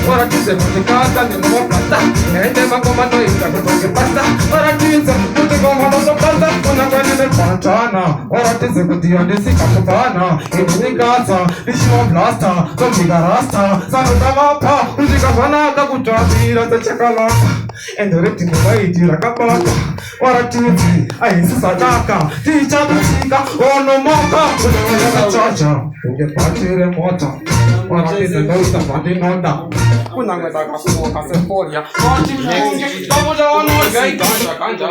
Ora ti sei motivata, di nuovo plata. E te ma come noi, che basta. Ora ti sei tutti come non so basta. Una quella del panciana. Ora ti sei così adesso capitana. E tu in casa, diciamo blasta. Non mi garasta, sanno da mappa. Non si capana da cucciatira, se c'è calata. E dovresti non vai gira capata. Ora ti sei, hai si sadaka. Ti c'ha musica, o non moca. Una ciaccia, che facile mota. Ora ti sei dovuta fare nonda. Una metà caso casa foglia. Oggi mi dopo già non sei canja.